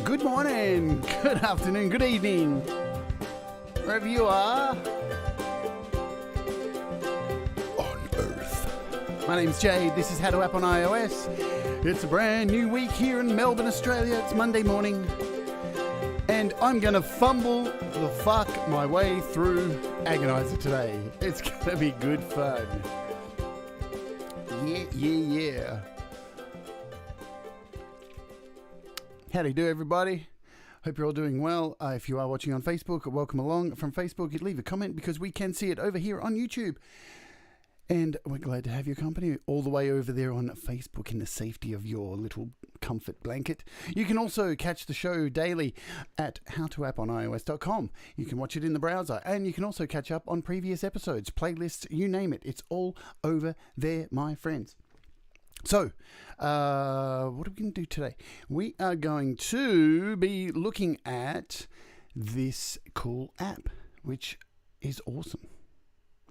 Good morning, good afternoon, good evening, wherever you are on Earth. My name's Jade, this is How to App on iOS. It's a brand new week here in Melbourne, Australia. It's Monday morning, and I'm going to fumble the fuck my way through Agonizer today. It's going to be good fun. Yeah. How do you do, everybody? Hope you're all doing well. If you are watching on Facebook, welcome along from Facebook. Leave a comment because we can see it over here on YouTube. And we're glad to have your company all the way over there on Facebook in the safety of your little comfort blanket. You can also catch the show daily at howtoappios.com. You can watch it in the browser, and you can also catch up on previous episodes, playlists, you name it. It's all over there, my friends. So, what are we going to do today? We are going to be looking at this cool app, which is awesome.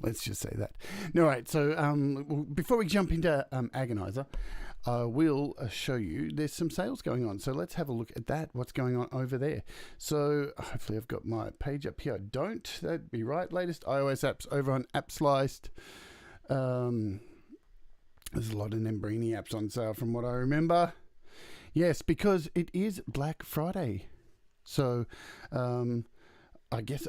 Let's just say that. All right, so before we jump into Agonizer, I will show you there's some sales going on. So let's have a look at that, what's going on over there. So hopefully I've got my page up here. I don't. That'd be right. Latest iOS apps over on AppSliced. There's a lot of Nembrini apps on sale from what I remember. Yes, because it is Black Friday. So, I guess,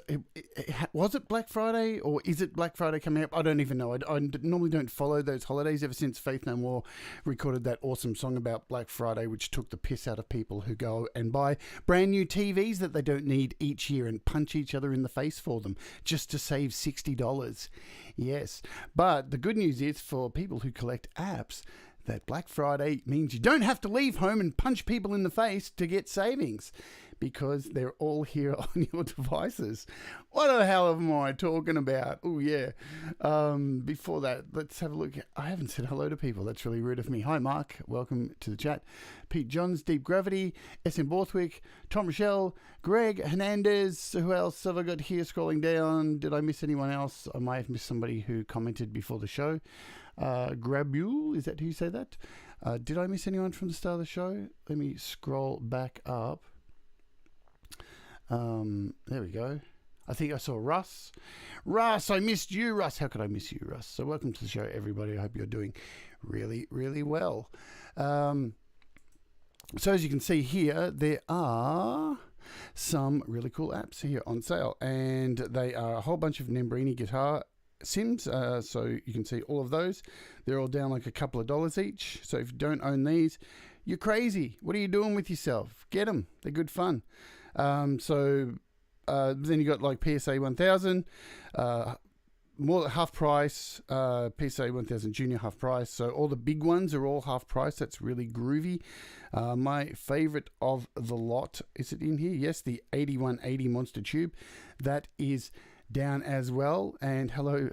was it Black Friday or is it Black Friday coming up? I don't even know. I normally don't follow those holidays ever since Faith No More recorded that awesome song about Black Friday, which took the piss out of people who go and buy brand new TVs that they don't need each year and punch each other in the face for them just to save $60. Yes. But the good news is for people who collect apps, that Black Friday means you don't have to leave home and punch people in the face to get savings because they're all here on your devices. What the hell am I talking about? Oh, yeah. Before that, let's have a look. I haven't said hello to people. That's really rude of me. Hi, Mark. Welcome to the chat. Pete Johns, Deep Gravity, SM Borthwick, Tom Rochelle, Greg Hernandez. Who else have I got here scrolling down? Did I miss anyone else? I might have missed somebody who commented before the show. Grabule, is that who you say that? Did I miss anyone from the start of the show? Let me scroll back up. There we go. I think I saw Russ. Russ, I missed you, Russ. How could I miss you, Russ? So welcome to the show, everybody. I hope you're doing really, really well. So as you can see here, there are some really cool apps here on sale, and they are a whole bunch of Nembrini guitar Sims, so you can see all of those. They're all down like a couple of dollars each. So if you don't own these, you're crazy. What are you doing with yourself? Get them. They're good fun. Then you got like PSA 1000, more half price, PSA 1000 Junior half price. So all the big ones are all half price. That's really groovy. My favorite of the lot, is it in here? Yes, the 8180 Monster Tube. That is down as well. And hello,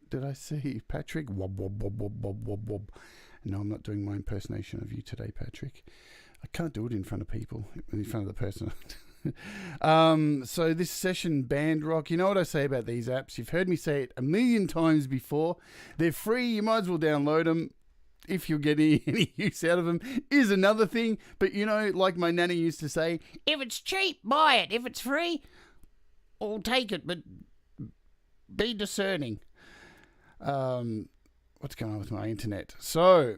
did I see Patrick? Wub Wub Wub Wub Wub Wub Wub. No, I'm not doing my impersonation of you today, Patrick. I can't do it in front of people, in front of the person. So this session band rock, you know what I say about these apps? You've heard me say it a million times before. They're free. You might as well download them. If you're getting any use out of them is another thing. But you know, like my nanny used to say, if it's cheap, buy it. If it's free, I'll take it. But be discerning. What's going on with my internet? So,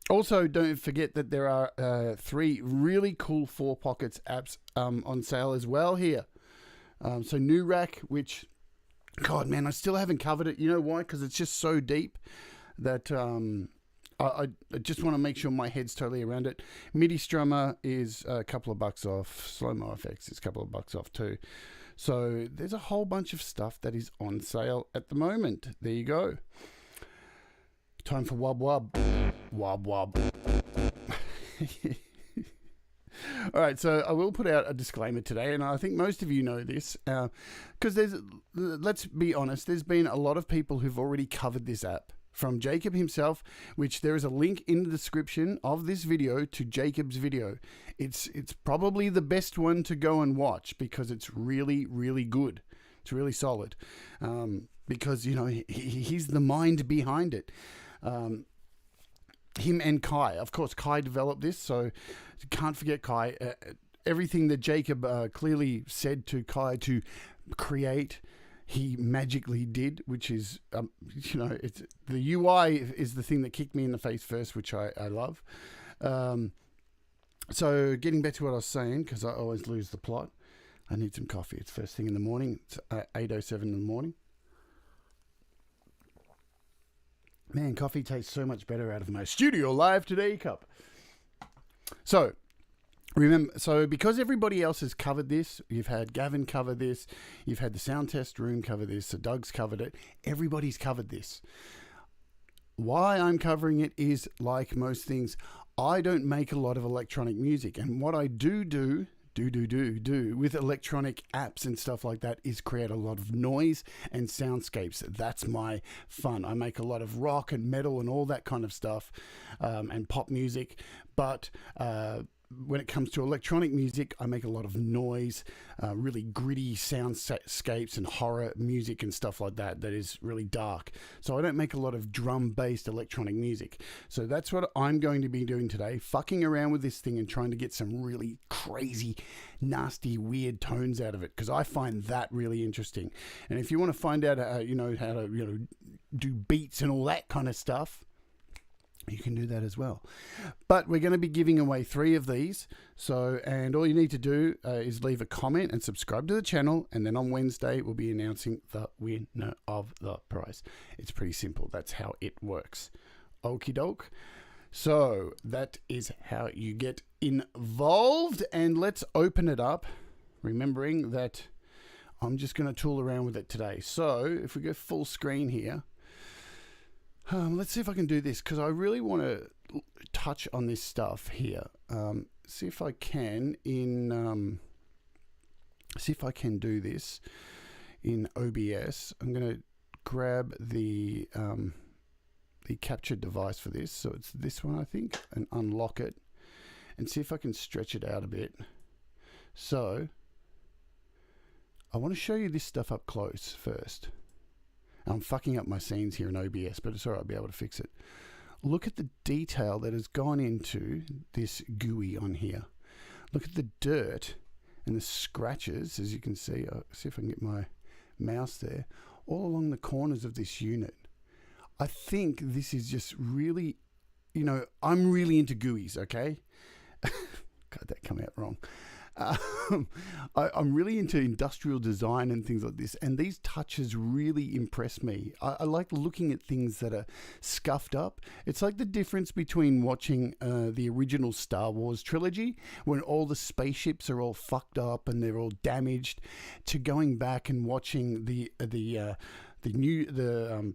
also don't forget that there are 3 really cool 4 Pockets apps on sale as well here. So New Rack, which, God, man, I still haven't covered it. You know why? Because it's just so deep that I just want to make sure my head's totally around it. MIDI Strummer is a couple of bucks off. Slow-mo effects is a couple of bucks off too. So there's a whole bunch of stuff that is on sale at the moment. There you go. Time for Wub Wub. Wub Wub. All right, so I will put out a disclaimer today, and I think most of you know this, because let's be honest, there's been a lot of people who've already covered this app. From Jakob himself, which there is a link in the description of this video to Jakob's video. It's probably the best one to go and watch because it's really, really good. It's really solid. Because, you know, he's the mind behind it. Him and Kai. Of course, Kai developed this, so can't forget Kai. everything that Jakob clearly said to Kai to create, he magically did, which is, it's the UI is the thing that kicked me in the face first, which I love. So getting back to what I was saying, because I always lose the plot, I need some coffee. It's first thing in the morning. It's 8:07 in the morning. Man, coffee tastes so much better out of my Studio Live Today cup. So, remember, because everybody else has covered this, you've had Gavin cover this, you've had the sound test room cover this, so Doug's covered it, everybody's covered this. Why I'm covering it is, like most things, I don't make a lot of electronic music, and what I do with electronic apps and stuff like that is create a lot of noise and soundscapes. That's my fun. I make a lot of rock and metal and all that kind of stuff, and pop music, but when it comes to electronic music, I make a lot of noise, really gritty soundscapes and horror music and stuff like that is really dark. So I don't make a lot of drum-based electronic music. So that's what I'm going to be doing today, fucking around with this thing and trying to get some really crazy, nasty, weird tones out of it, because I find that really interesting. And if you want to find out how to do beats and all that kind of stuff, you can do that as well. But we're going to be giving away 3 of these. And all you need to do is leave a comment and subscribe to the channel. And then on Wednesday, we'll be announcing the winner of the prize. It's pretty simple. That's how it works. Okie doke. So that is how you get involved. And let's open it up, remembering that I'm just going to tool around with it today. So if we go full screen here, let's see if I can do this, because I really want to touch on this stuff here. See if I can do this in OBS. I'm going to grab the capture device for this. So it's this one, I think, and unlock it and see if I can stretch it out a bit. So I want to show you this stuff up close first. I'm fucking up my scenes here in OBS, but it's all right, I'll be able to fix it. Look at the detail that has gone into this GUI on here. Look at the dirt and the scratches, as you can see. I'll see if I can get my mouse there, all along the corners of this unit. I think this is just really, I'm really into GUIs, okay? God, that come out wrong. I'm really into industrial design and things like this, and these touches really impress me. I like looking at things that are scuffed up. It's like the difference between watching the original Star Wars trilogy, when all the spaceships are all fucked up and they're all damaged, to going back and watching the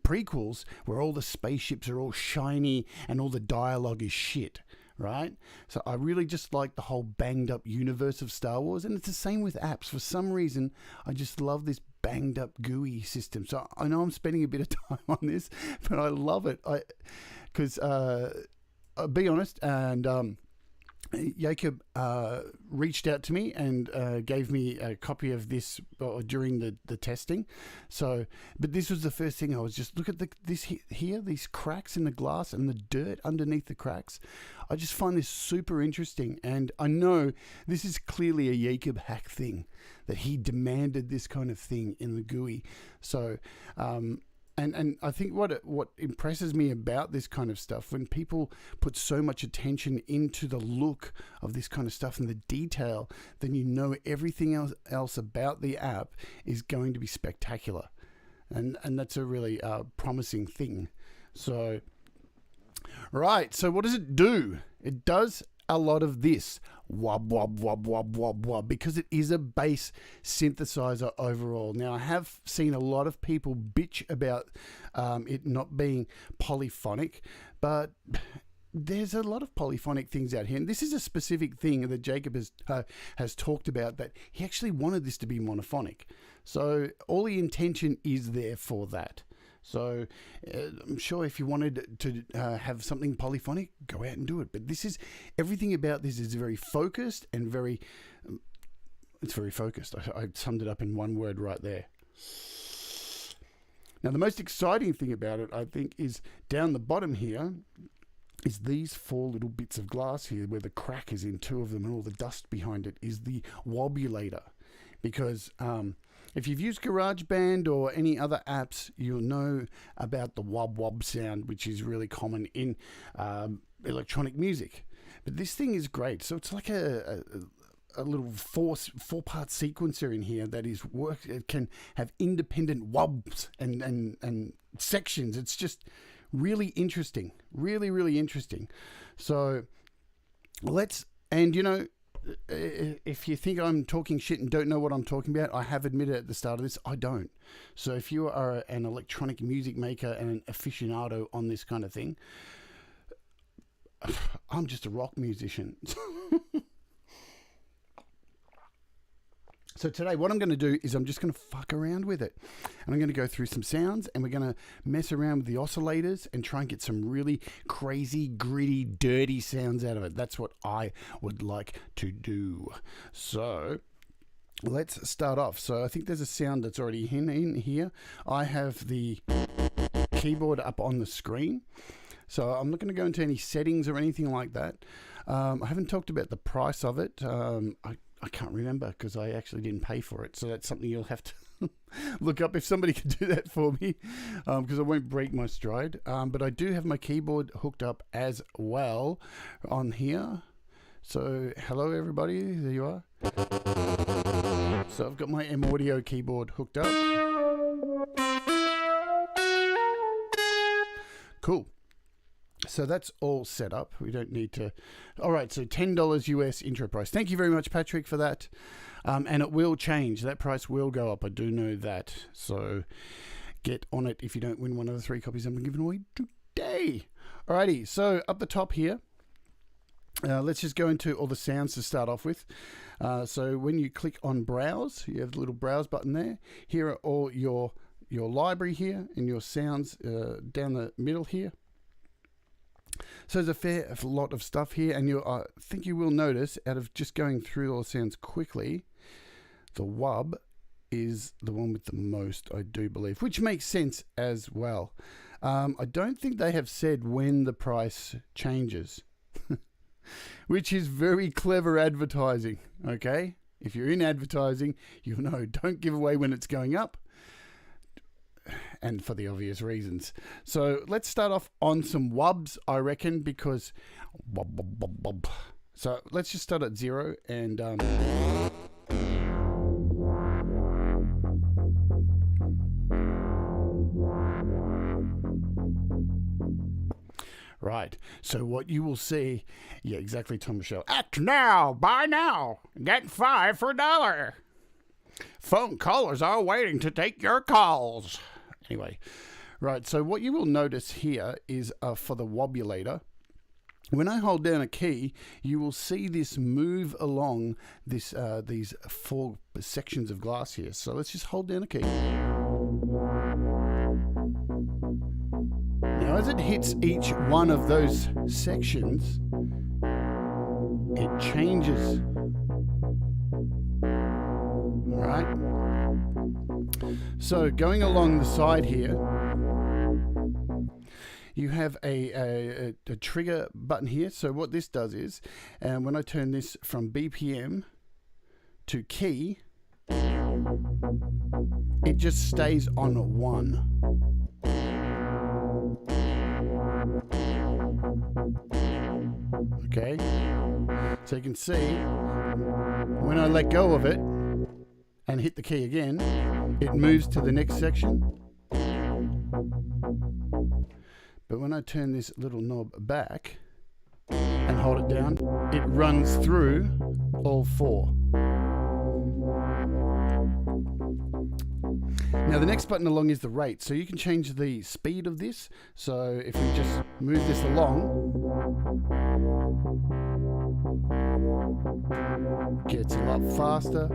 prequels, where all the spaceships are all shiny and all the dialogue is shit. Right? So I really just like the whole banged up universe of Star Wars, and it's the same with apps. For some reason, I just love this banged up GUI system. So I know I'm spending a bit of time on this, but I love it. Because I'll be honest, and Jakob reached out to me and gave me a copy of this during the testing. But this was the first thing. I was just, look at these cracks in the glass and the dirt underneath the cracks. I just find this super interesting, and I know this is clearly a Jakob HaQ thing, that he demanded this kind of thing in the GUI. So And I think what impresses me about this kind of stuff, when people put so much attention into the look of this kind of stuff and the detail, then everything else about the app is going to be spectacular. And that's a really promising thing. So, right, so what does it do? It does a lot of this. Wub, wub, wub, wub, wub, wub, because it is a bass synthesizer overall. Now, I have seen a lot of people bitch about it not being polyphonic, but there's a lot of polyphonic things out here. And this is a specific thing that Jakob has talked about, that he actually wanted this to be monophonic. So all the intention is there for that. So I'm sure if you wanted to have something polyphonic, go out and do it. But everything about this is very focused and it's very focused. I summed it up in one word right there. Now, the most exciting thing about it, I think, is down the bottom here is these 4 little bits of glass here where the crack is in 2 of them and all the dust behind it is the Wobulator. Because if you've used GarageBand or any other apps, you'll know about the Wub Wub sound, which is really common in electronic music. But this thing is great. So it's like a little 4-part sequencer in here that is it can have independent wubs and sections. It's just really interesting, really interesting. So and you know, if you think I'm talking shit and don't know what I'm talking about, I have admitted at the start of this, I don't. So if you are an electronic music maker and an aficionado on this kind of thing, I'm just a rock musician. So today what I'm going to do is I'm just going to fuck around with it. And I'm going to go through some sounds and we're going to mess around with the oscillators and try and get some really crazy, gritty, dirty sounds out of it. That's what I would like to do. So let's start off. So I think there's a sound that's already in here. I have the keyboard up on the screen. So I'm not going to go into any settings or anything like that. I haven't talked about the price of it. I can't remember because I actually didn't pay for it. So that's something you'll have to look up if somebody can do that for me, because I won't break my stride. But I do have my keyboard hooked up as well on here. So hello everybody, there you are. So I've got my M Audio keyboard hooked up. Cool. So that's all set up. We don't need to. All right, so $10 US intro price. Thank you very much, Patrick, for that. And it will change. That price will go up. I do know that. So get on it if you don't win one of the 3 copies I'm giving away today. Alrighty, so up the top here, let's just go into all the sounds to start off with. So when you click on Browse, you have the little Browse button there. Here are all your library here and your sounds down the middle here. So there's a fair lot of stuff here, and I think you will notice, out of just going through all the sounds quickly, the Wub is the one with the most, I do believe, which makes sense as well. I don't think they have said when the price changes, which is very clever advertising, okay? If you're in advertising, you'll know, don't give away when it's going up. And for the obvious reasons. So let's start off on some wubs, I reckon, because wub, wub, wub, wub. So let's just start at 0 and right. So what you will see, yeah, exactly, Tom Michelle. Act now, buy now, get 5 for $1. Phone callers are waiting to take your calls. Anyway, right, so what you will notice here is for the Wobulator, when I hold down a key, you will see this move along this these 4 sections of glass here. So let's just hold down a key. Now, as it hits each one of those sections, it changes. All right. So going along the side here, you have a trigger button here. So what this does is, when I turn this from BPM to key, it just stays on 1. Okay, so you can see when I let go of it and hit the key again, it moves to the next section. But when I turn this little knob back and hold it down, it runs through all 4. Now the next button along is the rate, so you can change the speed of this. So if we just move this along, gets a lot faster.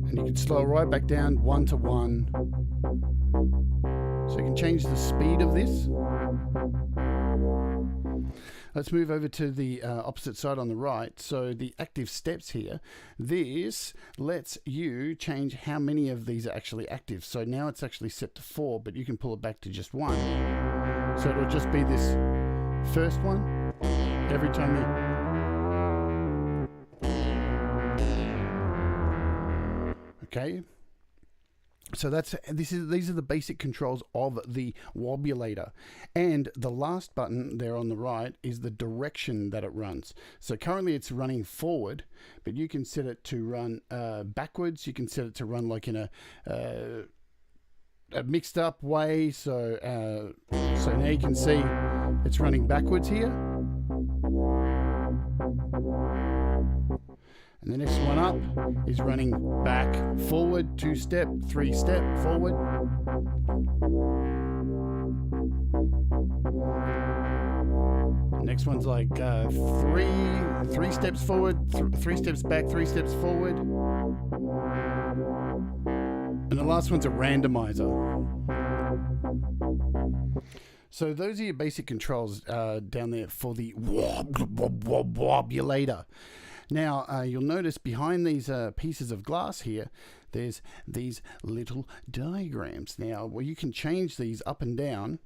And you can slow it right back down 1 to 1. So you can change the speed of this. Let's move over to the opposite side on the right. So the active steps here, this lets you change how many of these are actually active. So now it's actually set to 4, but you can pull it back to just 1. So it'll just be this first one every time you... Okay. So these are the basic controls of the Wobulator. And the last button there on the right is the direction that it runs. So currently it's running forward, but you can set it to run backwards. You can set it to run like in a mixed up way. So now you can see it's running backwards here. And the next one up is running back, forward, 2 step, 3 step, forward. Next one's like 3 steps forward, 3 steps back, 3 steps forward. And the last one's a randomizer. So those are your basic controls down there for the Wobulator. Now, you'll notice behind these pieces of glass here, there's these little diagrams. Now, well, you can change these up and down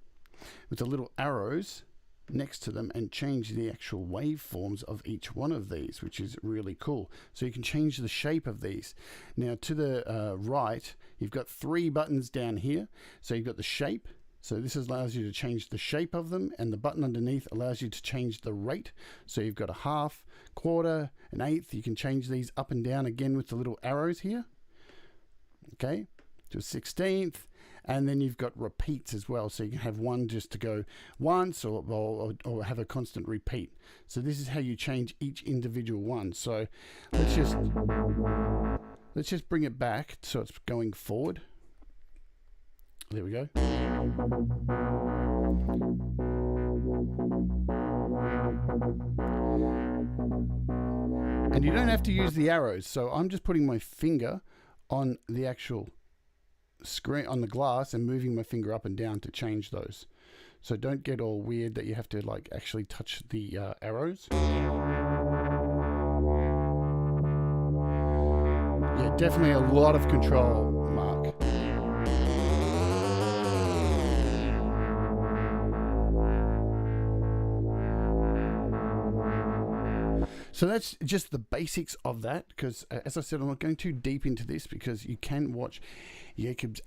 with the little arrows next to them and change the actual waveforms of each one of these, which is really cool. So you can change the shape of these. Now, to the right, you've got 3 buttons down here. So you've got the shape. So this allows you to change the shape of them, and the button underneath allows you to change the rate. So you've got a half, quarter, an eighth. You can change these up and down again with the little arrows here. Okay, to a 16th. And then you've got repeats as well. So you can have one just to go once or have a constant repeat. So this is how you change each individual one. So let's just bring it back so it's going forward. There we go. And you don't have to use the arrows. So I'm just putting my finger on the actual screen, on the glass, and moving my finger up and down to change those. So don't get all weird that you have to like actually touch the arrows. Yeah, definitely a lot of control, Mark. So that's just the basics of that, because as I said, I'm not going too deep into this because you can watch Jakob's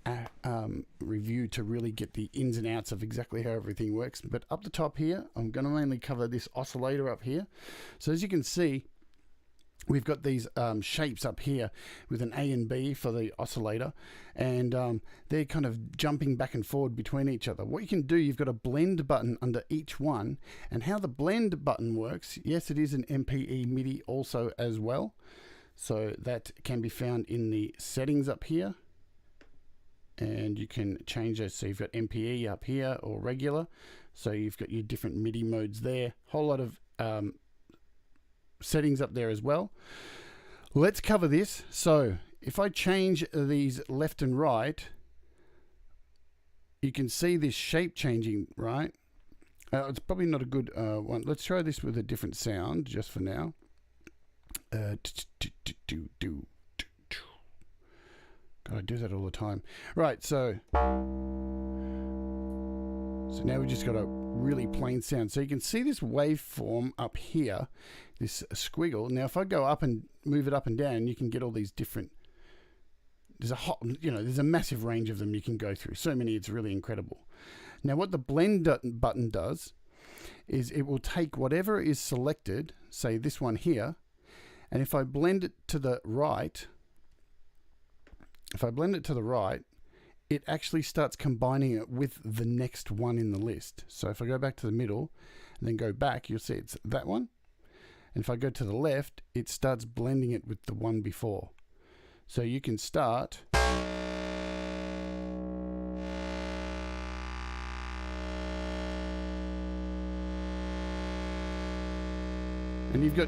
review to really get the ins and outs of exactly how everything works. But up the top here, I'm going to mainly cover this oscillator up here. So as you can see, we've got these shapes up here with an A and B for the oscillator, and they're kind of jumping back and forward between each other. What you can do, you've got a blend button under each one, and how the blend button works, yes, it is an MPE MIDI also as well, so that can be found in the settings up here, and you can change those. So you've got MPE up here or regular, so you've got your different MIDI modes there, whole lot of settings up there as well. Let's cover this. So if I change these left and right, you can see this shape changing, right? It's probably not a good one. Let's try this with a different sound just for now. God, I do that all the time. Right, so now we just got a really plain sound. So you can see this waveform up here, this squiggle. Now if I go up and move it up and down, you can get all these different, there's a massive range of them you can go through. So many, it's really incredible. Now what the blend button does is it will take whatever is selected, say this one here, and if I blend it to the right, it actually starts combining it with the next one in the list. So if I go back to the middle and then go back, you'll see it's that one. And if I go to the left, it starts blending it with the one before. So you can start. And you've got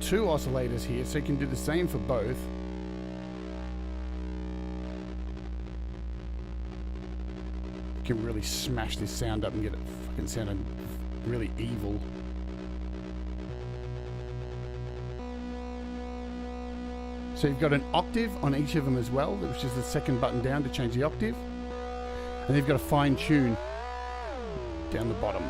2 oscillators here, so you can do the same for both. You can really smash this sound up and get it fucking sounding really evil. So you've got an octave on each of them as well, which is the second button down to change the octave. And you've got a fine tune down the bottom.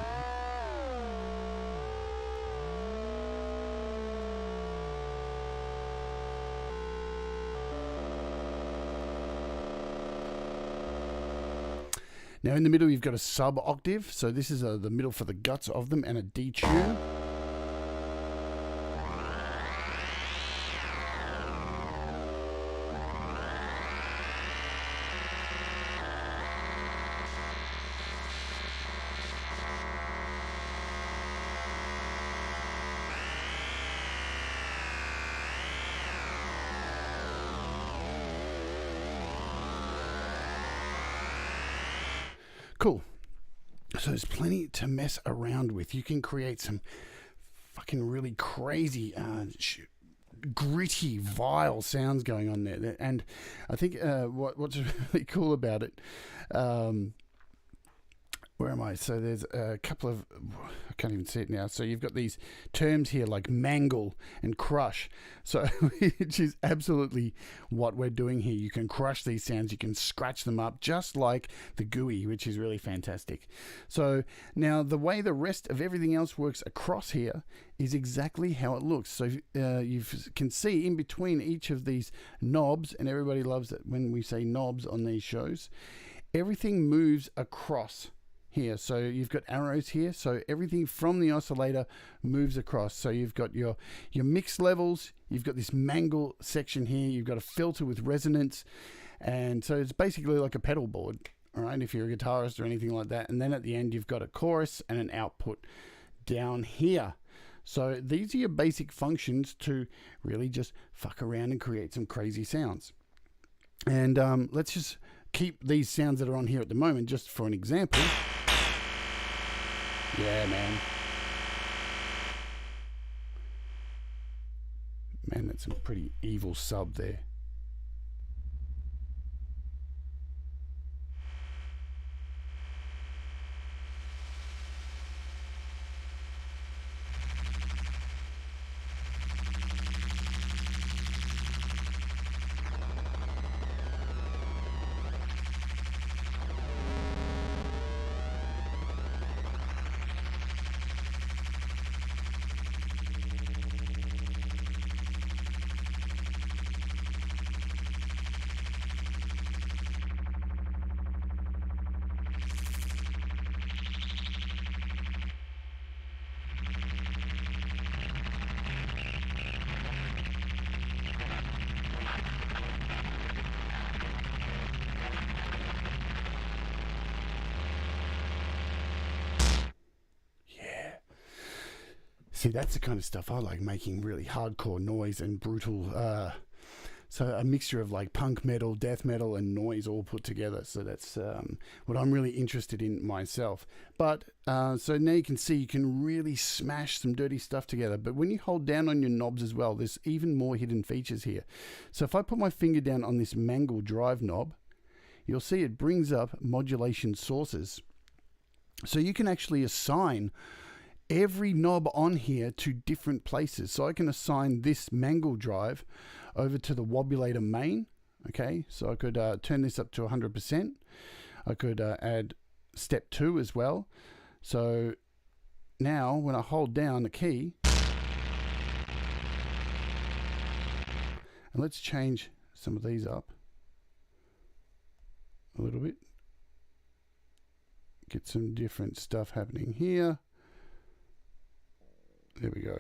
Now in the middle you've got a sub octave, so this is the middle for the guts of them, and a detune. Cool. So there's plenty to mess around with. You can create some fucking really crazy, gritty, vile sounds going on there. And I think what's really cool about it, where am I? So there's a couple of, I can't even see it now. So you've got these terms here like mangle and crush. So which is absolutely what we're doing here. You can crush these sounds, you can scratch them up just like the GUI, which is really fantastic. So now the way the rest of everything else works across here is exactly how it looks. So you can see in between each of these knobs, and everybody loves it when we say knobs on these shows, everything moves across here. So you've got arrows here, so everything from the oscillator moves across. So you've got your mix levels, you've got this mangle section here, you've got a filter with resonance, and so it's basically like a pedal board, all right, if you're a guitarist or anything like that. And then at the end you've got a chorus and an output down here. So these are your basic functions to really just fuck around and create some crazy sounds. And let's just keep these sounds that are on here at the moment just for an example. Yeah, man. Man, that's some pretty evil sub there. See, that's the kind of stuff I like, making really hardcore noise and brutal, so a mixture of like punk metal, death metal, and noise all put together. So that's what I'm really interested in myself. But so now you can see you can really smash some dirty stuff together. But when you hold down on your knobs as well, there's even more hidden features here. So if I put my finger down on this mangle drive knob, you'll see it brings up modulation sources. So you can actually assign every knob on here to different places. So I can assign this mangle drive over to the Wobulator main. Okay, so I could turn this up to 100%. I could add step 2 as well. So now when I hold down the key, and let's change some of these up a little bit, get some different stuff happening here. There we go.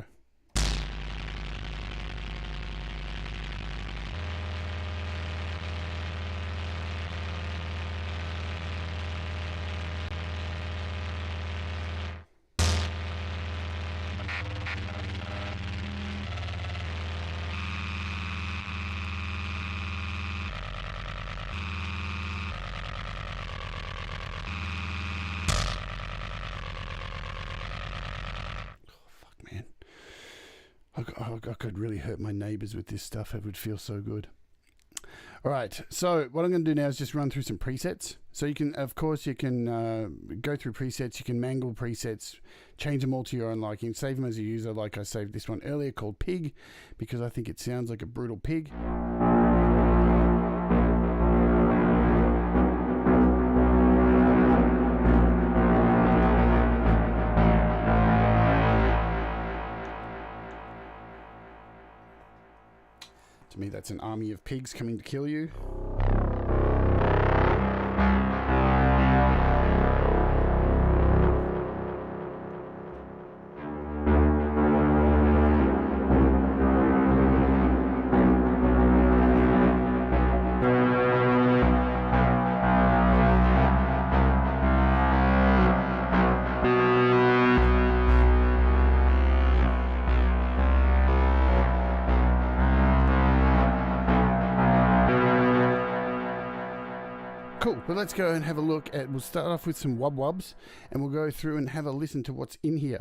I could really hurt my neighbors with this stuff. It would feel so good. All right, so what I'm going to do now is just run through some presets. So you can, of course, you can go through presets. You can mangle presets, change them all to your own liking, save them as a user. Like I saved this one earlier called Pig because I think it sounds like a brutal pig. To me, that's an army of pigs coming to kill you. Cool, but let's go and have a look at, we'll start off with some Wub Wubs and we'll go through and have a listen to what's in here.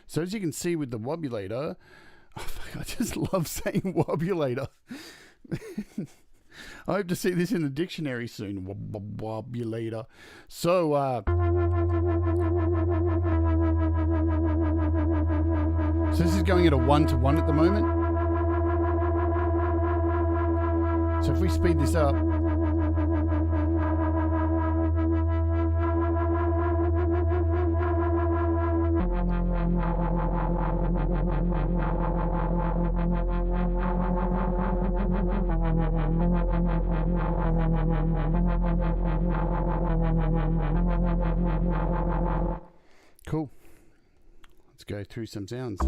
So as you can see with the Wobulator, oh fuck, I just love saying Wobulator. I hope to see this in the dictionary soon, Wobulator. So, so this is going at a 1-to-1 at the moment. So if we speed this up, cool. Let's go through some sounds.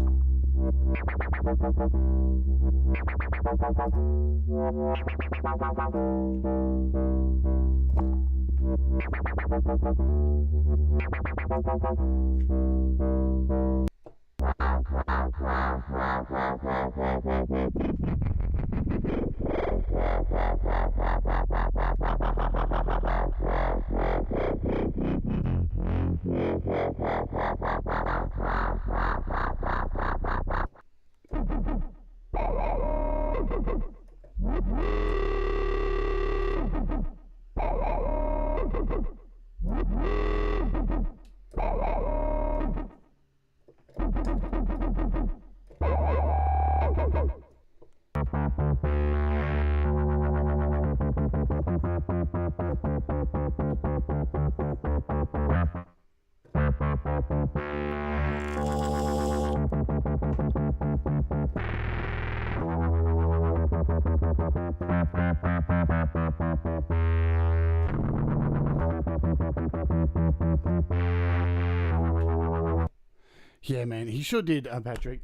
Yeah, man, he sure did, Patrick.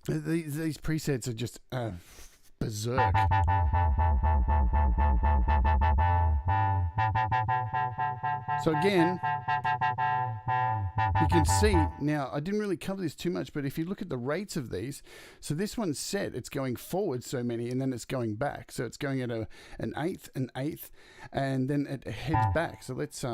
These presets are just berserk. So again, you can see, now I didn't really cover this too much, but if you look at the rates of these, so this one's set, it's going forward so many, and then it's going back. So it's going at an eighth, and then it heads back. So let's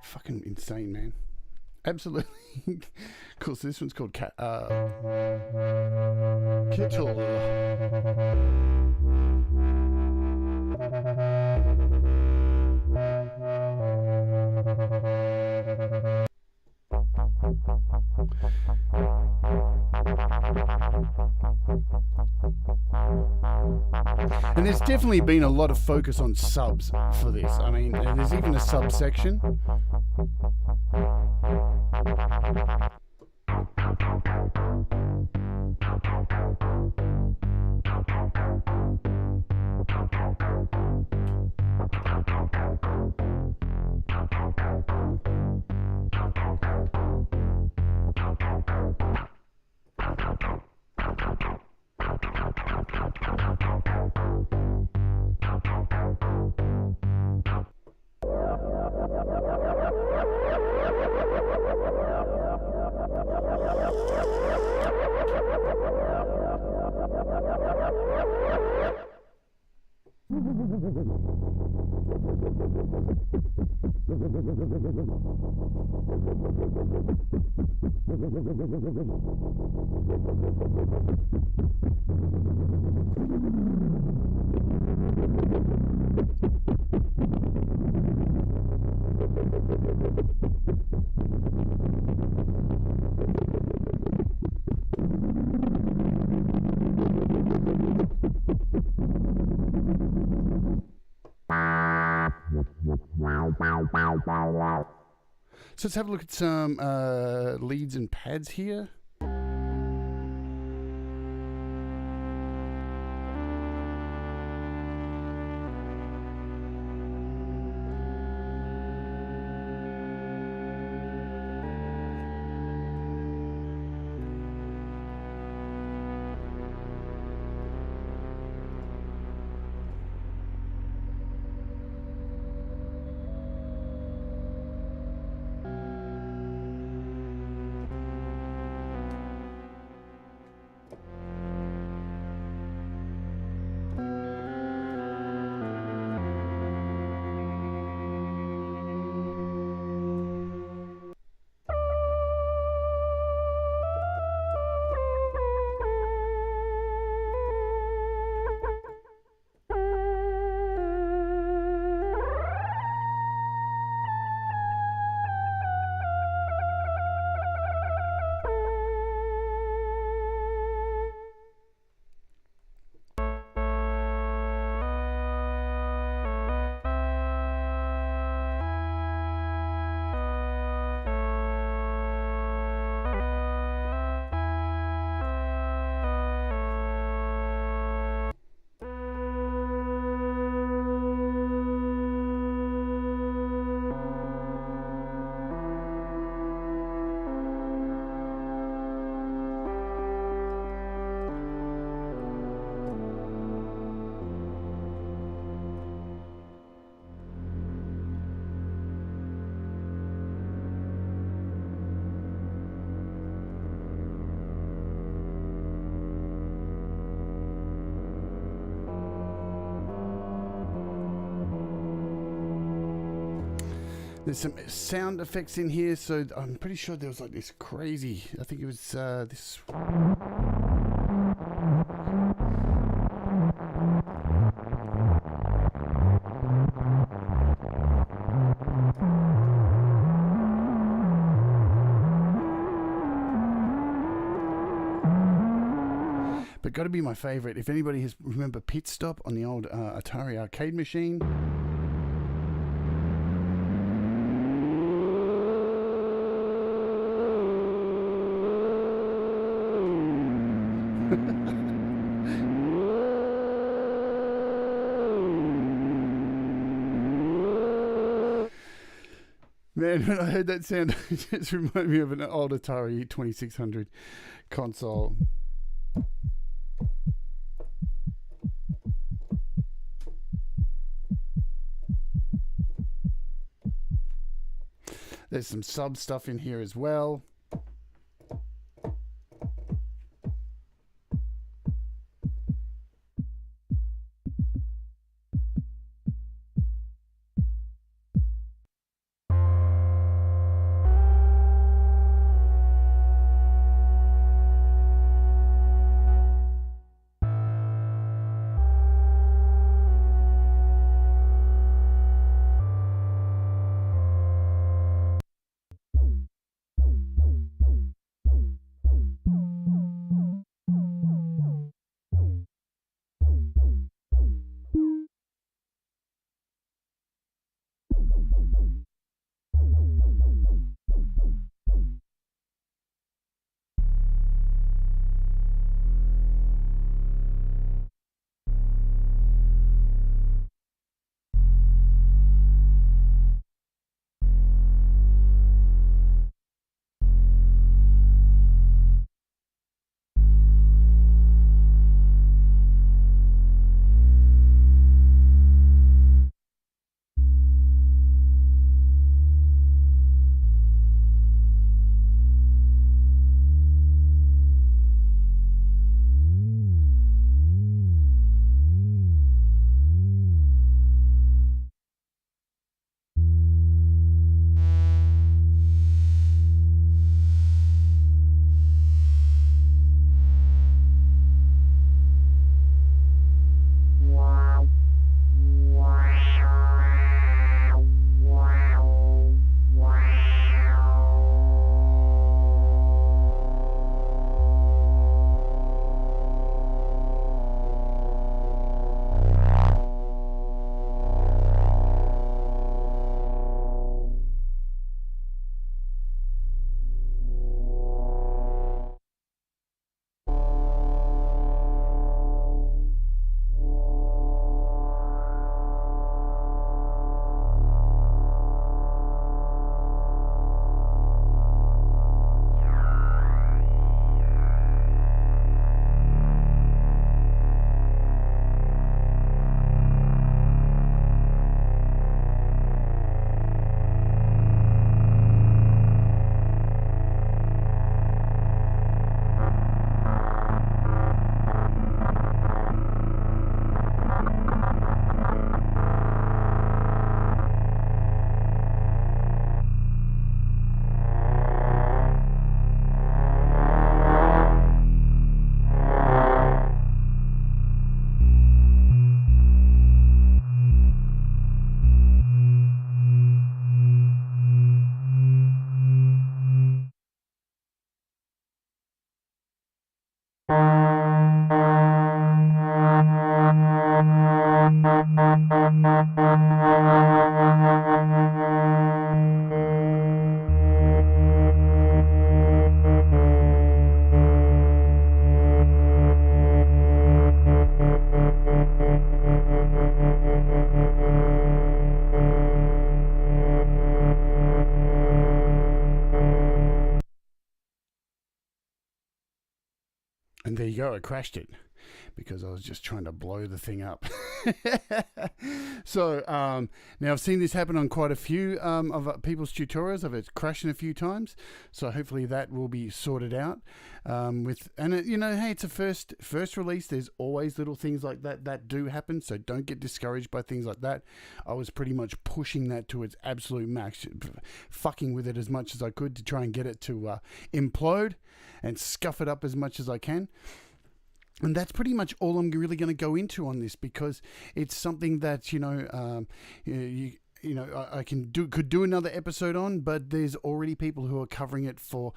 fucking insane, man. Absolutely. Cool. So this one's called Kittle. And there's definitely been a lot of focus on subs for this. I mean, there's even a subsection. So let's have a look at some leads and pads here. There's some sound effects in here, so I'm pretty sure there was like this crazy, I think it was this. But got to be my favorite. If anybody has remember Pit Stop on the old Atari arcade machine. Man, when I heard that sound, it just reminded me of an old Atari 2600 console. There's some sub stuff in here as well. And there you go, I crashed it because I was just trying to blow the thing up. So now I've seen this happen on quite a few of people's tutorials. I've it crashing a few times, so hopefully that will be sorted out. Hey, it's a first release. There's always little things like that do happen, so don't get discouraged by things like that. I was pretty much pushing that to its absolute max, fucking with it as much as I could to try and get it to implode and scuff it up as much as I can. And that's pretty much all I'm really going to go into on this, because it's something that, I could do another episode on, but there's already people who are covering it for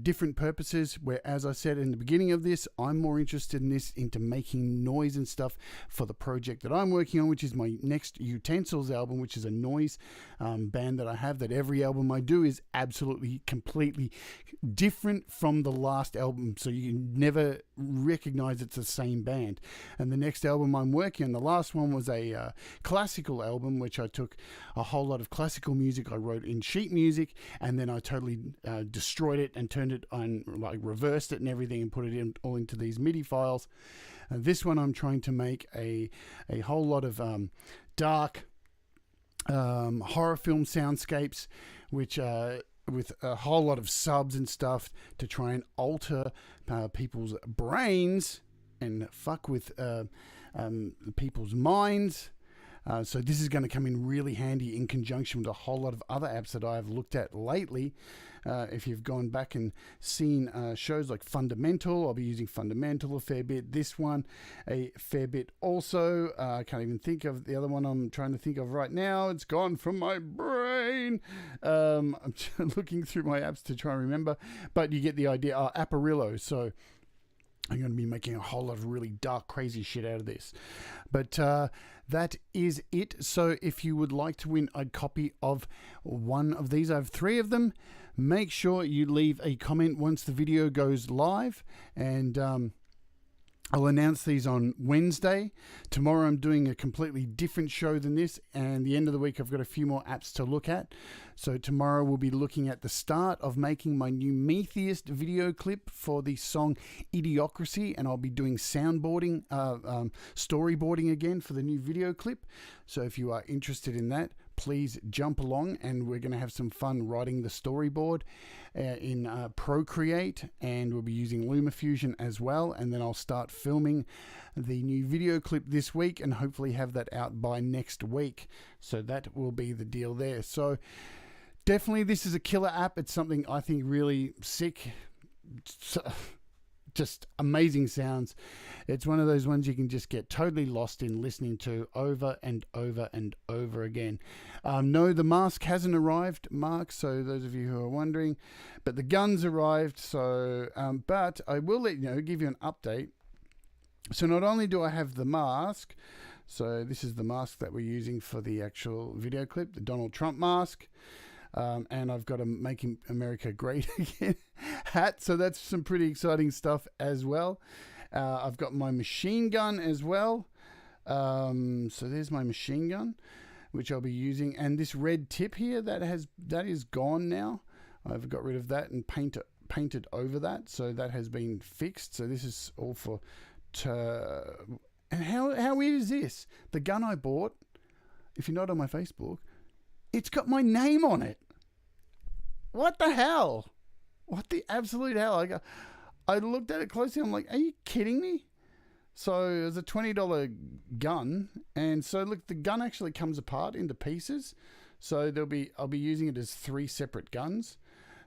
different purposes, where, as I said in the beginning of this, I'm more interested in this into making noise and stuff for the project that I'm working on, which is my next Utensils album, which is a noise band that I have, that every album I do is absolutely completely different from the last album, so you can never recognize it's the same band. And the next album I'm working on, the last one was a classical album, which I took a whole lot of classical music I wrote in sheet music, and then I totally destroyed it and turned it on, like reversed it and everything, and put it all into these MIDI files. This one I'm trying to make a whole lot of dark horror film soundscapes, which with a whole lot of subs and stuff to try and alter people's brains and fuck with people's minds. So this is going to come in really handy in conjunction with a whole lot of other apps that I've looked at lately. If you've gone back and seen shows like Fundamental, I'll be using Fundamental a fair bit. This one, a fair bit also. I can't even think of the other one I'm trying to think of right now. It's gone from my brain. I'm looking through my apps to try and remember. But you get the idea. Apparillo. So I'm going to be making a whole lot of really dark, crazy shit out of this. But that is it. So if you would like to win a copy of one of these, I have 3 of them. Make sure you leave a comment once the video goes live, and I'll announce these on Wednesday. Tomorrow I'm doing a completely different show than this, and the end of the week I've got a few more apps to look at. So tomorrow we'll be looking at the start of making my new Metheist video clip for the song Idiocracy, and I'll be doing soundboarding, storyboarding again for the new video clip. So if you are interested in that, please jump along, and we're going to have some fun writing the storyboard in Procreate, and we'll be using LumaFusion as well. And then I'll start filming the new video clip this week and hopefully have that out by next week. So that will be the deal there. So definitely this is a killer app. It's something I think really sick. Just amazing sounds. It's one of those ones you can just get totally lost in listening to over and over and over again. No, the mask hasn't arrived, Mark, so those of you who are wondering, but the guns arrived. So but I will let you know, give you an update. So not only do I have the mask, so this is the mask that we're using for the actual video clip, the Donald Trump mask. And I've got a Make America Great Again hat, so that's some pretty exciting stuff as well. I've got my machine gun as well. So there's my machine gun, which I'll be using, and this red tip here that is gone now. I've got rid of that and painted over that, so that has been fixed. So this is all for. And how weird is this? The gun I bought, if you're not on my Facebook, it's got my name on it. What the hell? What the absolute hell? I looked at it closely. I'm like, are you kidding me? So it was a $20 gun. And so look, the gun actually comes apart into pieces. So I'll be using it as 3 separate guns.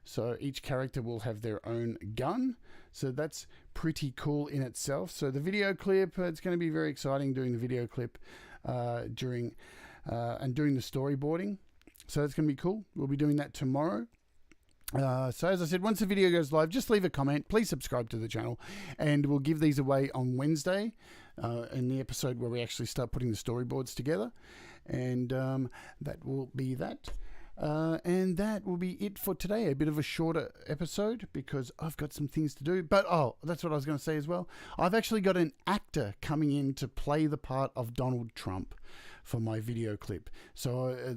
So each character will have their own gun. So that's pretty cool in itself. So the video clip, it's going to be very exciting doing the video clip during doing the storyboarding. So that's going to be cool. We'll be doing that tomorrow. So as I said, once the video goes live, just leave a comment. Please subscribe to the channel. And we'll give these away on Wednesday in the episode where we actually start putting the storyboards together. And that will be that. And that will be it for today. A bit of a shorter episode because I've got some things to do. But, that's what I was going to say as well. I've actually got an actor coming in to play the part of Donald Trump for my video clip. So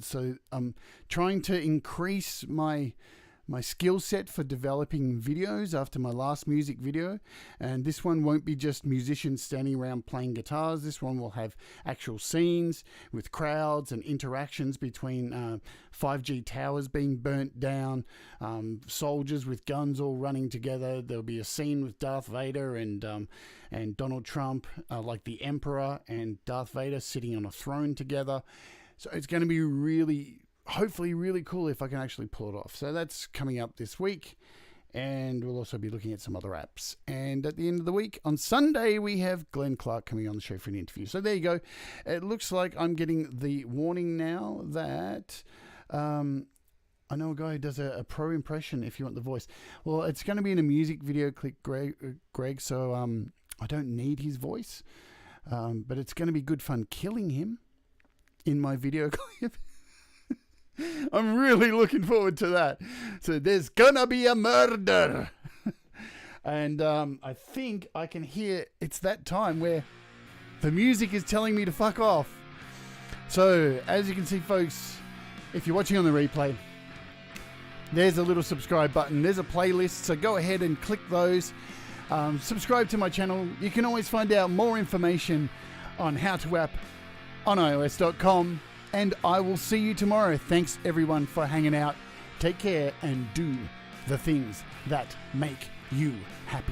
I'm trying to increase my my skill set for developing videos after my last music video. And this one won't be just musicians standing around playing guitars. This one will have actual scenes with crowds and interactions between 5G towers being burnt down, soldiers with guns all running together. There'll be a scene with Darth Vader and Donald Trump, like the Emperor and Darth Vader sitting on a throne together. So it's going to be hopefully really cool if I can actually pull it off. So that's coming up this week, and we'll also be looking at some other apps. And at the end of the week, on Sunday, we have Glenn Clark coming on the show for an interview. So there you go. It looks like I'm getting the warning now that I know a guy who does a pro impression if you want the voice. Well, it's going to be in a music video. Click Greg, so I don't need his voice, but it's going to be good fun killing him in my video clip. I'm really looking forward to that. So there's gonna be a murder. And I think I can hear it's that time where the music is telling me to fuck off. So as you can see, folks, if you're watching on the replay, there's a little subscribe button. There's a playlist. So go ahead and click those. Subscribe to my channel. You can always find out more information on how to app on iOS.com. And I will see you tomorrow. Thanks, everyone, for hanging out. Take care and do the things that make you happy.